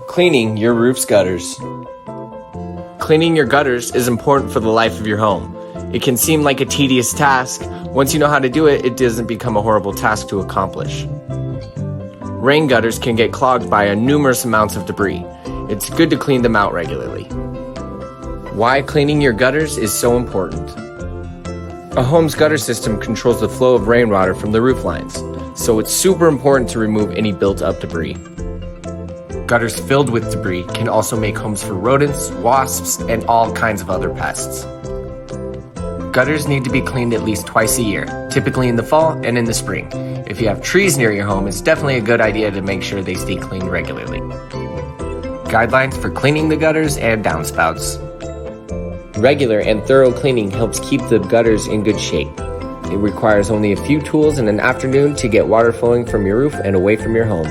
Cleaning your roof's gutters. Cleaning your gutters is important for the life of your home. It can seem like a tedious task. Once you know how to do it, it doesn't become a horrible task to accomplish. Rain gutters can get clogged by numerous amounts of debris. It's good to clean them out regularly. Why cleaning your gutters is so important. A home's gutter system controls the flow of rainwater from the roof lines, so it's super important to remove any built-up debris. Gutters filled with debris can also make homes for rodents, wasps, and all kinds of other pests. Gutters need to be cleaned at least twice a year, typically in the fall and in the spring. If you have trees near your home, it's definitely a good idea to make sure they stay cleaned regularly. Guidelines for cleaning the gutters and downspouts. Regular and thorough cleaning helps keep the gutters in good shape. It requires only a few tools in an afternoon to get water flowing from your roof and away from your home.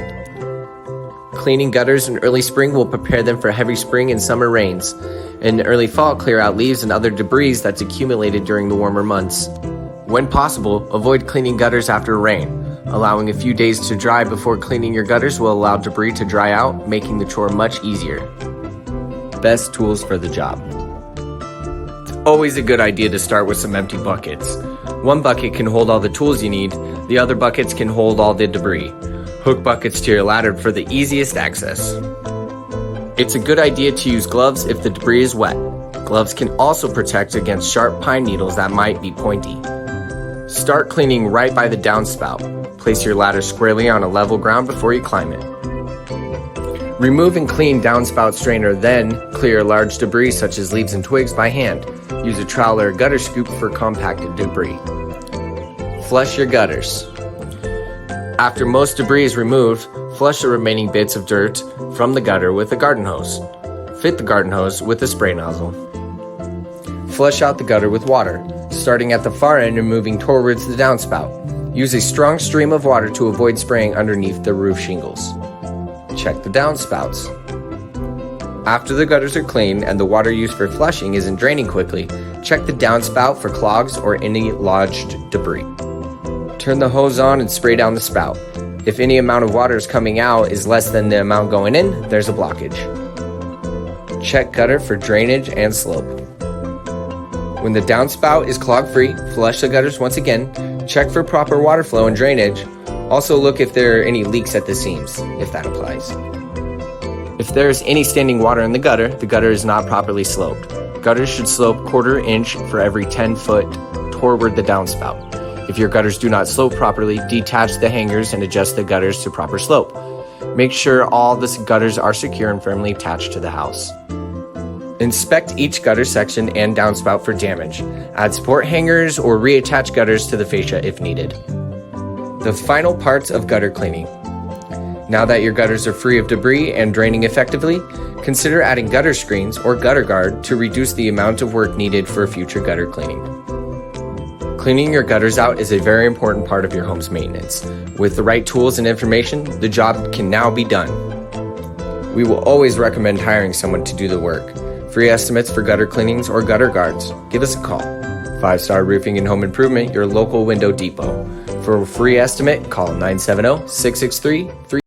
Cleaning gutters in early spring will prepare them for heavy spring and summer rains. In early fall, clear out leaves and other debris that's accumulated during the warmer months. When possible, avoid cleaning gutters after rain. Allowing a few days to dry before cleaning your gutters will allow debris to dry out, making the chore much easier. Best tools for the job. It's always a good idea to start with some empty buckets. One bucket can hold all the tools you need, the other buckets can hold all the debris. Hook buckets to your ladder for the easiest access. It's a good idea to use gloves if the debris is wet. Gloves can also protect against sharp pine needles that might be pointy. Start cleaning right by the downspout. Place your ladder squarely on a level ground before you climb it. Remove and clean downspout strainer, then clear large debris such as leaves and twigs by hand. Use a trowel or a gutter scoop for compacted debris. Flush your gutters. After most debris is removed, flush the remaining bits of dirt from the gutter with a garden hose. Fit the garden hose with a spray nozzle. Flush out the gutter with water, starting at the far end and moving towards the downspout. Use a strong stream of water to avoid spraying underneath the roof shingles. Check the downspouts. After the gutters are clean and the water used for flushing isn't draining quickly, check the downspout for clogs or any lodged debris. Turn the hose on and spray down the spout. If any amount of water is coming out is less than the amount going in, there's a blockage. Check gutter for drainage and slope. When the downspout is clog-free, flush the gutters once again. Check for proper water flow and drainage. Also look if there are any leaks at the seams, if that applies. If there is any standing water in the gutter is not properly sloped. Gutters should slope 1/4 inch for every 10 foot toward the downspout. If your gutters do not slope properly, detach the hangers and adjust the gutters to proper slope. Make sure all the gutters are secure and firmly attached to the house. Inspect each gutter section and downspout for damage. Add support hangers or reattach gutters to the fascia if needed. The final parts of gutter cleaning. Now that your gutters are free of debris and draining effectively, consider adding gutter screens or gutter guard to reduce the amount of work needed for future gutter cleaning. Cleaning your gutters out is a very important part of your home's maintenance. With the right tools and information, the job can now be done. We will always recommend hiring someone to do the work. Free estimates for gutter cleanings or gutter guards, give us a call. 5-Star Roofing and Home Improvement, your local window depot. For a free estimate, call 970-663-3